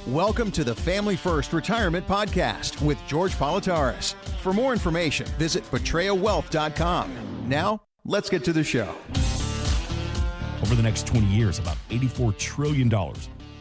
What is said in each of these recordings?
Welcome to the Family First Retirement Podcast with George Politarhos. For more information, visit betrayowealth.com. Now, let's get to the show. Over the next 20 years, about $84 trillion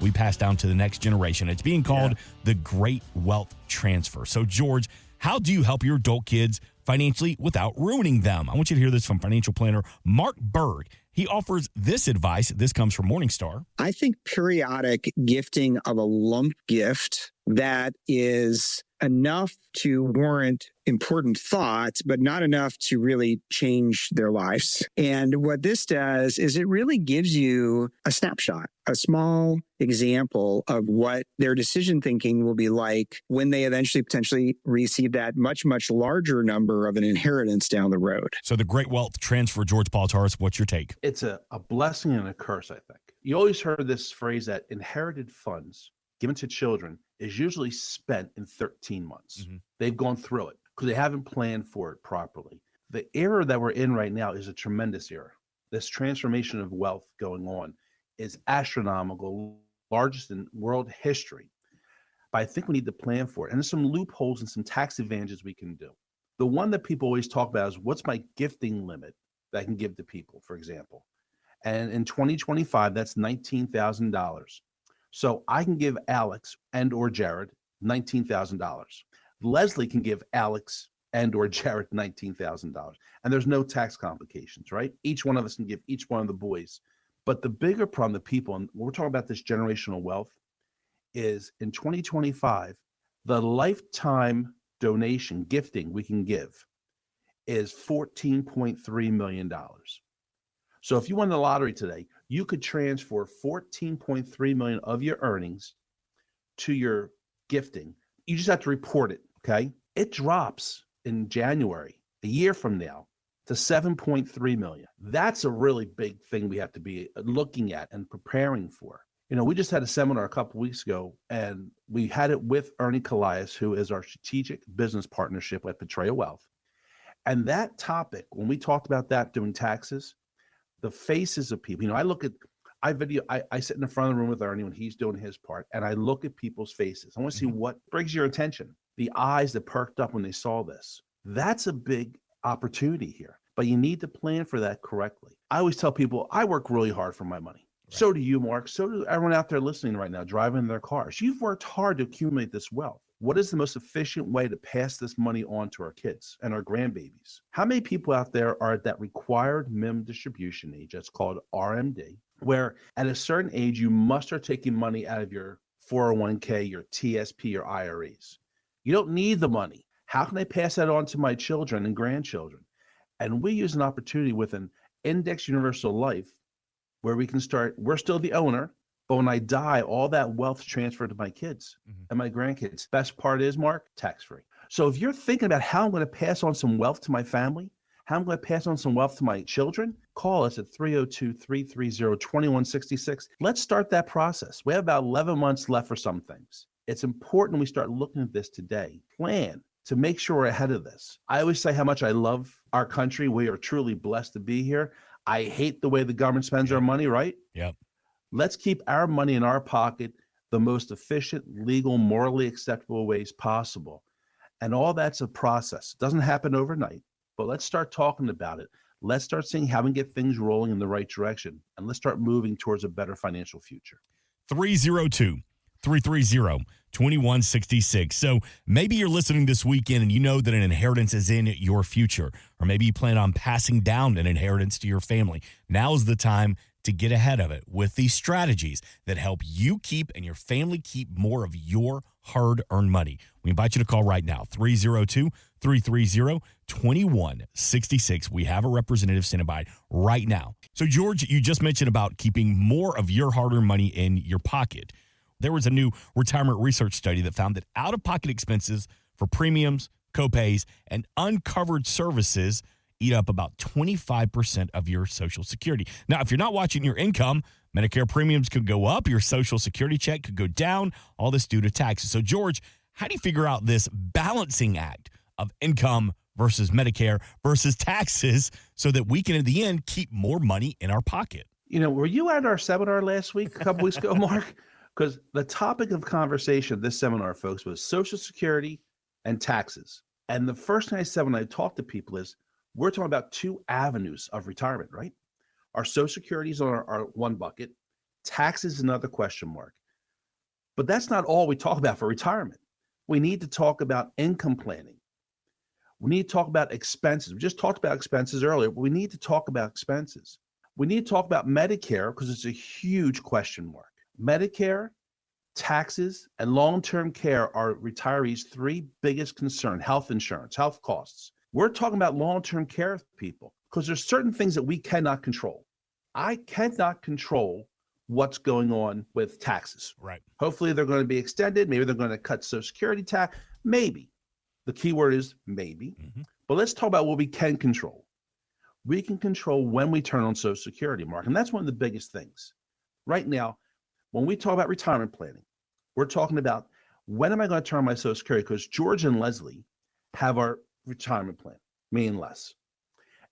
we pass down to the next generation. It's being called the Great Wealth Transfer. So, George, how do you help your adult kids financially without ruining them? I want you to hear this from financial planner Mark Berg. He offers this advice. This comes from Morningstar. I think periodic gifting of a lump gift that is enough to warrant important thoughts, but not enough to really change their lives. And what this does is it really gives you a snapshot, a small example of what their decision thinking will be like when they eventually potentially receive that much, much larger number of an inheritance down the road. So the Great Wealth Transfer, George Politarhos, what's your take? It's a blessing and a curse, I think. You always heard this phrase that inherited funds given to children is usually spent in 13 months. Mm-hmm. They've gone through it because they haven't planned for it properly. The era that we're in right now is a tremendous era. This transformation of wealth going on is astronomical, largest in world history. But I think we need to plan for it. And there's some loopholes and some tax advantages we can do. The one that people always talk about is what's my gifting limit that I can give to people, for example. And in 2025, that's $19,000. So I can give Alex and or Jared $19,000. Leslie can give Alex and or Jared $19,000. And there's no tax complications, right? Each one of us can give each one of the boys. But the bigger problem, the people, and we're talking about this generational wealth, is in 2025, the lifetime donation, gifting we can give is $14.3 million. So if you won the lottery today, you could transfer $14.3 million of your earnings to your gifting. You just have to report it, okay? It drops in January, a year from now, to $7.3 million. That's a really big thing we have to be looking at and preparing for. You know, we just had a seminar a couple of weeks ago, and we had it with Ernie Callias, who is our strategic business partnership at Betrayo Wealth. And that topic, when we talked about that doing taxes, the faces of people, you know, I sit in the front of the room with Ernie when he's doing his part, and I look at people's faces. I want to see what brings your attention. The eyes that perked up when they saw this. That's a big opportunity here, but you need to plan for that correctly. I always tell people, I work really hard for my money. Right. So do you, Mark. So do everyone out there listening right now, driving their cars. You've worked hard to accumulate this wealth. What is the most efficient way to pass this money on to our kids and our grandbabies? How many people out there are at that required minimum distribution age? That's called RMD, where at a certain age, you must start taking money out of your 401k, your TSP, your IRAs. You don't need the money. How can I pass that on to my children and grandchildren? And we use an opportunity with an index universal life where we can start, we're still the owner, but when I die, all that wealth transferred to my kids and my grandkids. Best part is, Mark, tax-free. So if you're thinking about how I'm going to pass on some wealth to my family, how I'm going to pass on some wealth to my children, call us at 302-330-2166. Let's start that process. We have about 11 months left for some things. It's important we start looking at this today. Plan to make sure we're ahead of this. I always say how much I love our country. We are truly blessed to be here. I hate the way the government spends our money, right? Yep. Let's keep our money in our pocket the most efficient, legal, morally acceptable ways possible. And all that's a process. It doesn't happen overnight, but let's start talking about it. Let's start seeing how we can get things rolling in the right direction. And let's start moving towards a better financial future. 302-330-2166. So maybe you're listening this weekend and you know that an inheritance is in your future, or maybe you plan on passing down an inheritance to your family. Now's the time to get ahead of it with these strategies that help you keep and your family keep more of your hard-earned money. We invite you to call right now, 302-330-2166. We have a representative standing by right now. So, George, you just mentioned about keeping more of your hard-earned money in your pocket. There was a new retirement research study that found that out-of-pocket expenses for premiums, copays, and uncovered services eat up about 25% of your Social Security. Now, if you're not watching your income, Medicare premiums could go up, your Social Security check could go down, all this due to taxes. So, George, how do you figure out this balancing act of income versus Medicare versus taxes so that we can, in the end, keep more money in our pocket? You know, were you at our seminar last week, a couple weeks ago, Mark? Because the topic of conversation of this seminar, folks, was Social Security and taxes. And the first thing I said when I talk to people is, we're talking about two avenues of retirement, right? Our Social Security is on our one bucket. Taxes is another question mark. But that's not all we talk about for retirement. We need to talk about income planning. We need to talk about expenses. We just talked about expenses earlier, but we need to talk about expenses. We need to talk about Medicare because it's a huge question mark. Medicare, taxes, and long-term care are retirees' three biggest concerns: health insurance, health costs. We're talking about long-term care people because there's certain things that we cannot control. I cannot control what's going on with taxes. Right. Hopefully they're going to be extended. Maybe they're going to cut Social Security tax. Maybe. The key word is maybe. Mm-hmm. But let's talk about what we can control. We can control when we turn on Social Security, Mark. And that's one of the biggest things. Right now, when we talk about retirement planning, we're talking about when am I going to turn on my Social Security? Because George and Leslie have our retirement plan, me and Les.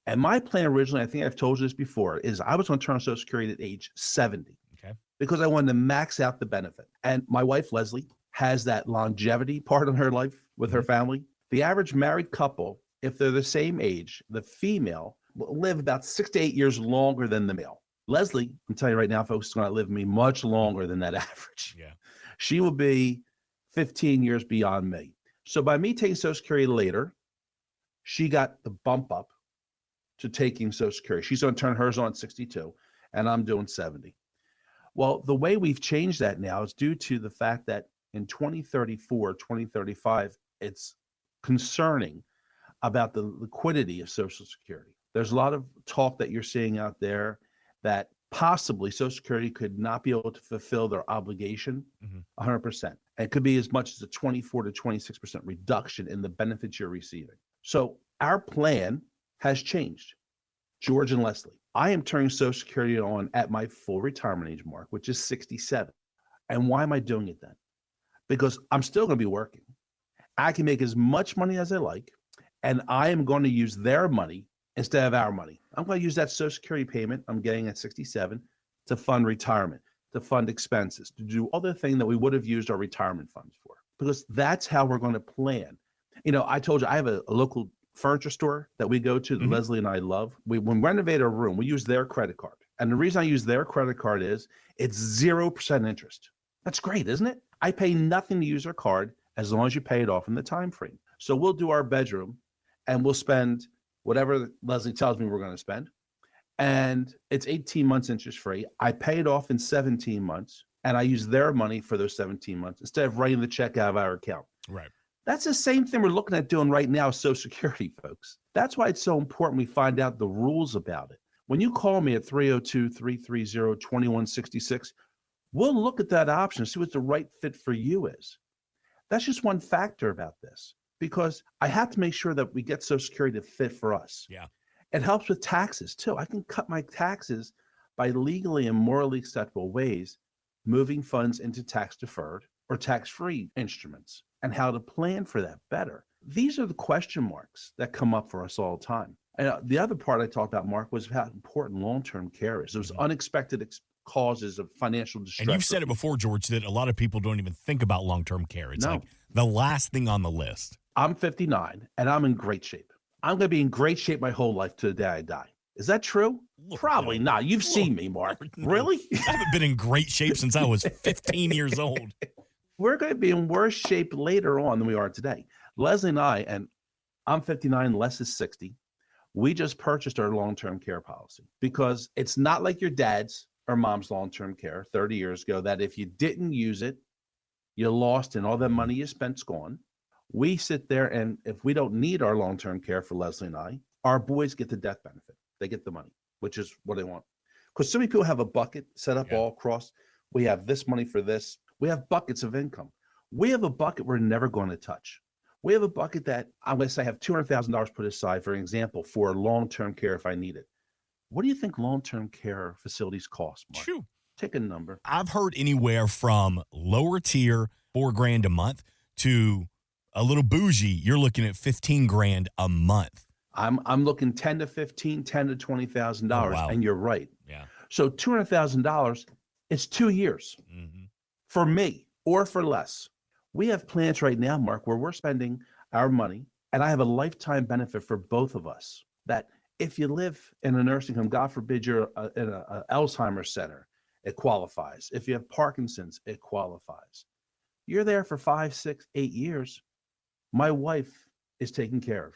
And my plan originally, I think I've told you this before, is I was going to turn on Social Security at age 70. Okay. Because I wanted to max out the benefit. And my wife, Leslie, has that longevity part of her life with her family. The average married couple, if they're the same age, the female will live about 6 to 8 years longer than the male. Leslie, I'm telling you right now, folks, is going to live me much longer than that average. Yeah. She will be 15 years beyond me. So by me taking Social Security later, she got the bump up to taking Social Security. She's going to turn hers on at 62, and I'm doing 70. Well, the way we've changed that now is due to the fact that in 2034, 2035, it's concerning about the liquidity of Social Security. There's a lot of talk that you're seeing out there that possibly Social Security could not be able to fulfill their obligation 100%. And it could be as much as a 24 to 26% reduction in the benefits you're receiving. So our plan has changed. George and Leslie, I am turning Social Security on at my full retirement age, Mark, which is 67. And why am I doing it then? Because I'm still going to be working. I can make as much money as I like, and I am going to use their money instead of our money. I'm going to use that Social Security payment I'm getting at 67 to fund retirement, to fund expenses, to do all the things that we would have used our retirement funds for, because that's how we're going to plan. You know, I told you I have a local furniture store that we go to that Leslie and I love. When we renovate a room, we use their credit card. And the reason I use their credit card is it's 0% interest. That's great, isn't it? I pay nothing to use their card as long as you pay it off in the time frame. So we'll do our bedroom and we'll spend whatever Leslie tells me we're going to spend. And it's 18 months interest free. I pay it off in 17 months and I use their money for those 17 months instead of writing the check out of our account. Right. That's the same thing we're looking at doing right now with Social Security, folks. That's why it's so important we find out the rules about it. When you call me at 302-330-2166, we'll look at that option and see what the right fit for you is. That's just one factor about this, because I have to make sure that we get Social Security to fit for us. Yeah. It helps with taxes too. I can cut my taxes by legally and morally acceptable ways, moving funds into tax deferred or tax-free instruments, and how to plan for that better. These are the question marks that come up for us all the time. And the other part I talked about, Mark, was how important long-term care is. Those unexpected causes of financial distress. And you've said it before, George, that a lot of people don't even think about long-term care. It's like the last thing on the list. I'm 59 and I'm in great shape. I'm going to be in great shape my whole life to the day I die. Is that true? Probably not. You've seen me, Mark. Really? I haven't been in great shape since I was 15 years old. We're going to be in worse shape later on than we are today. Leslie and I, and I'm 59, Les is 60. We just purchased our long-term care policy because it's not like your dad's or mom's long-term care 30 years ago that if you didn't use it, you lost and all that money you spent's gone. We sit there, and if we don't need our long-term care for Leslie and I, our boys get the death benefit. They get the money, which is what they want. Because so many people have a bucket set up all across. We have this money for this. We have buckets of income. We have a bucket we're never going to touch. We have a bucket that I'm going to say I have $200,000 put aside, for example, for long-term care if I need it. What do you think long-term care facilities cost, Mark? True. Take a number. I've heard anywhere from lower tier, $4,000 a month, to a little bougie, you're looking at $15,000 a month. I'm looking 10 to 15, 10 to $20,000, wow. And you're right. Yeah. So $200,000, it's 2 years. for me or for less. We have plans right now, Mark, where we're spending our money, and I have a lifetime benefit for both of us. That if you live in a nursing home, God forbid you're in an Alzheimer's center, it qualifies. If you have Parkinson's, it qualifies. You're there for 5, 6, 8 years. My wife is taken care of.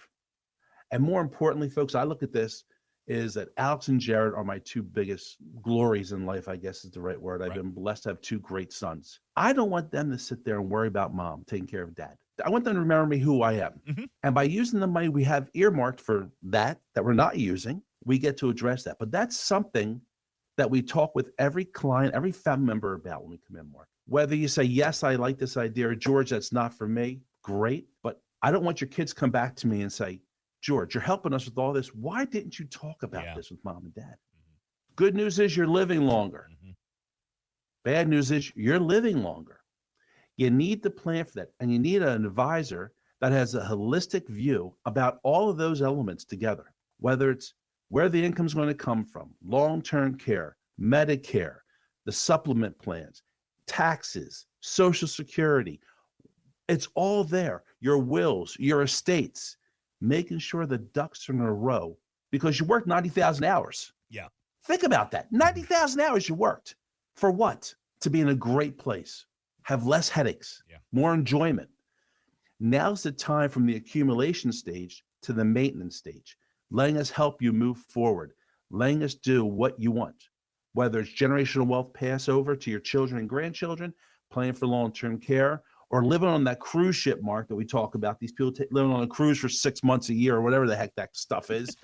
And more importantly, folks, I look at this is that Alex and Jared are my two biggest glories in life, I guess is the right word. I've been blessed to have two great sons. I don't want them to sit there and worry about mom taking care of dad. I want them to remember me who I am. Mm-hmm. And by using the money we have earmarked for that we're not using, we get to address that. But that's something that we talk with every client, every family member about when we come in, Mark. Whether you say, yes, I like this idea, or George, that's not for me, great. But I don't want your kids come back to me and say, George, you're helping us with all this. Why didn't you talk about this with mom and dad? Mm-hmm. Good news is you're living longer. Mm-hmm. Bad news is you're living longer. You need to plan for that. And you need an advisor that has a holistic view about all of those elements together, whether it's where the income's going to come from, long-term care, Medicare, the supplement plans, taxes, Social Security. It's all there. Your wills, your estates. Making sure the ducks are in a row because you worked 90,000 hours. Yeah. Think about that. 90,000 hours you worked. For what? To be in a great place, have less headaches, more enjoyment. Now's the time from the accumulation stage to the maintenance stage, letting us help you move forward, letting us do what you want, whether it's generational wealth pass over to your children and grandchildren, planning for long-term care, or living on that cruise ship, Mark, that we talk about. These people living on a cruise for 6 months a year or whatever the heck that stuff is.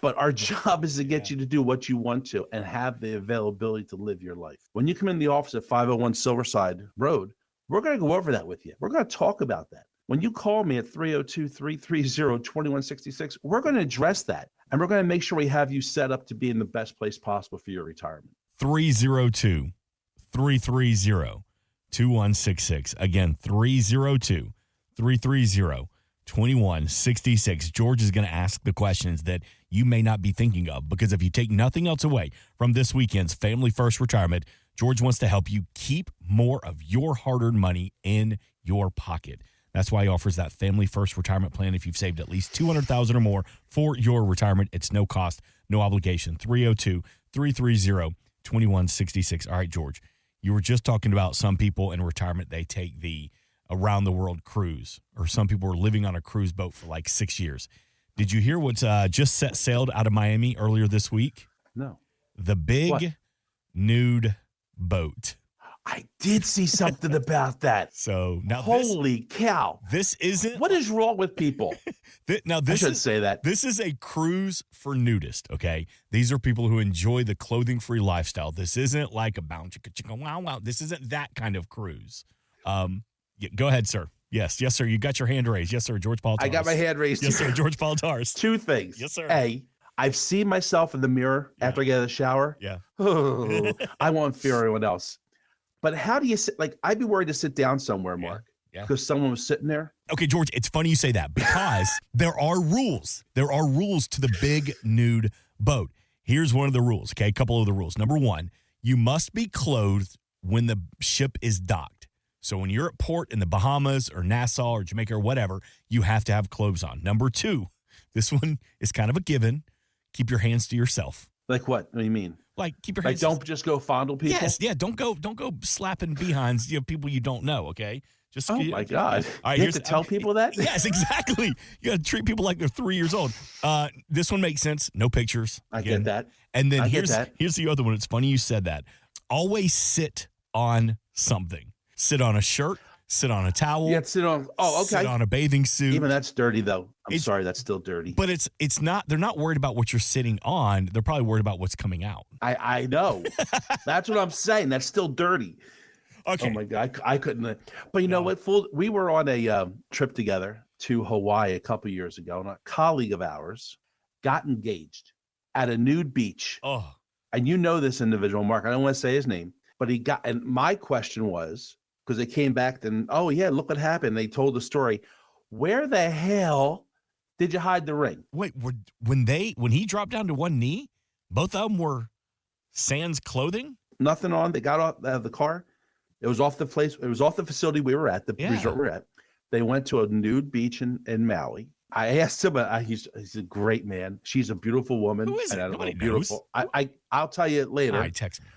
But our job is to get you to do what you want to and have the availability to live your life. When you come in the office at 501 Silverside Road, we're going to go over that with you. We're going to talk about that. When you call me at 302-330-2166, we're going to address that. And we're going to make sure we have you set up to be in the best place possible for your retirement. 302-330-2166. Again, 302-330-2166. George is going to ask the questions that you may not be thinking of, because if you take nothing else away from this weekend's Family First Retirement, George wants to help you keep more of your hard-earned money in your pocket. That's why he offers that Family First Retirement Plan. If you've saved at least $200,000 or more for your retirement, it's no cost, no obligation. 302-330-2166. All right, George. You were just talking about some people in retirement, they take the around-the-world cruise, or some people are living on a cruise boat for like 6 years. Did you hear what's just set sailed out of Miami earlier this week? No. The big nude boat. I did see something about that. So now, holy cow! This isn't. What is wrong with people? Now this I should say that this is a cruise for nudists. Okay, these are people who enjoy the clothing-free lifestyle. This isn't like a bounce chicka chicka wow wow. This isn't that kind of cruise. Go ahead, sir. Yes, sir. You got your hand raised. Yes, sir. George Politarhos. I got my hand raised. Yes, sir. George Politarhos. Two things. Yes, sir. A, I've seen myself in the mirror after I get out of the shower. Yeah. Oh, I won't fear anyone else. But how do you sit? Like, I'd be worried to sit down somewhere, Mark, because someone was sitting there. Okay, George, it's funny you say that, because there are rules. There are rules to the big nude boat. Here's one of the rules, okay? A couple of the rules. Number one, you must be clothed when the ship is docked. So when you're at port in the Bahamas or Nassau or Jamaica or whatever, you have to have clothes on. Number two, this one is kind of a given. Keep your hands to yourself. Like what? What do you mean? Like, keep your hands. Like, don't just go fondle people. Yes, yeah. Don't go slapping behinds, people you don't know. Okay. Just. Oh my God! All right, you have to tell people that. Yes, exactly. You got to treat people like they're 3 years old. This one makes sense. No pictures. I get that. And then here's the other one. It's funny you said that. Always sit on something. Sit on a shirt. Sit on a towel. Yeah, sit on. Oh, okay. Sit on a bathing suit. Even that's dirty, though. I'm sorry, that's still dirty. But it's not. They're not worried about what you're sitting on. They're probably worried about what's coming out. I know. That's what I'm saying. That's still dirty. Okay. Oh my God, I couldn't. But you know what? We were on a trip together to Hawaii a couple years ago, and a colleague of ours got engaged at a nude beach. Oh. And you know this individual, Mark. I don't want to say his name, but he got. And my question was, because they came back and, oh yeah, look what happened. They told the story. Where the hell did you hide the ring? Wait, when he dropped down to one knee, both of them were sans clothing? Nothing on. They got out of the car. It was off the facility we were at, the resort we were at. They went to a nude beach in Maui. I asked him, he's a great man. She's a beautiful woman. Who is it? Nobody beautiful. I'll tell you later. All right, text me.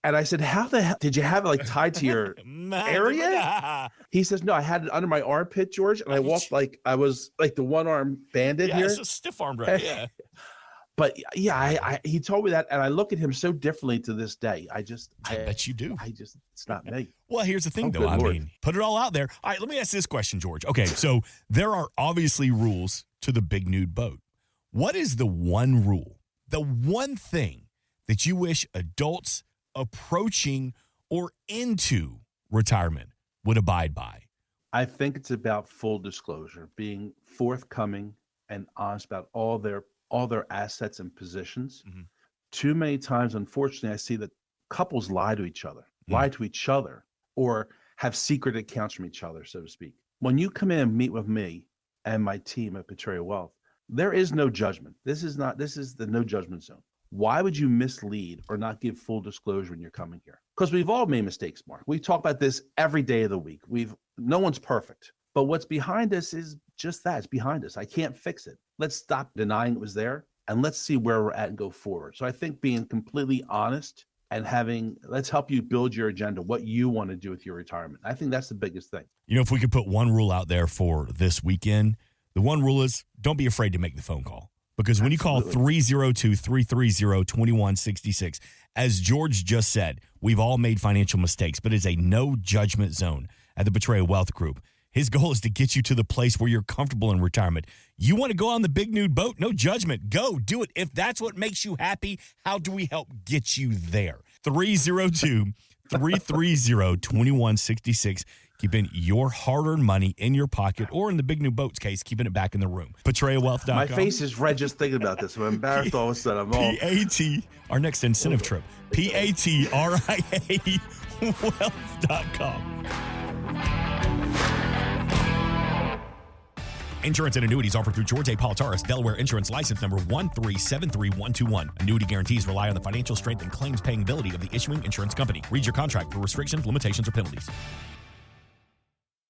And I said, how the hell did you have it like tied to your area? He says, no, I had it under my armpit, George. And I walked like I was like the one arm banded here. It's a stiff arm, right? Yeah. But yeah, he told me that. And I look at him so differently to this day. I bet you do. It's not me. Well, here's the thing, though. I mean, put it all out there. All right, let me ask this question, George. Okay, so there are obviously rules to the big nude boat. What is the one rule, the one thing that you wish adults approaching or into retirement would abide by? I think it's about full disclosure, being forthcoming and honest about all their assets and positions. Mm-hmm. Too many times, unfortunately, I see that couples lie to each other, or have secret accounts from each other, so to speak. When you come in and meet with me and my team at Politarhos Wealth, there is no judgment. This is the no judgment zone. Why would you mislead or not give full disclosure when you're coming here? Because we've all made mistakes, Mark. We talk about this every day of the week. No one's perfect, but what's behind us is just that. It's behind us. I can't fix it. Let's stop denying it was there and let's see where we're at and go forward. So I think being completely honest and let's help you build your agenda, what you want to do with your retirement. I think that's the biggest thing. You know, if we could put one rule out there for this weekend, the one rule is don't be afraid to make the phone call. Because when you call 302-330-2166, as George just said, we've all made financial mistakes, but it's a no judgment zone at the Politarhos Wealth Group. His goal is to get you to the place where you're comfortable in retirement. You want to go on the big nude boat? No judgment. Go do it. If that's what makes you happy, how do we help get you there? 302-330-2166. Keeping your hard-earned money in your pocket, or in the big new boat's case, keeping it back in the room. PolitarhosWealth.com. My face is red just thinking about this. I'm embarrassed all of a sudden. PAT, our next incentive trip. PATRIA Wealth.com. Insurance and annuities offered through George A. Politarhos, Delaware Insurance License Number 1373121. Annuity guarantees rely on the financial strength and claims paying ability of the issuing insurance company. Read your contract for restrictions, limitations, or penalties.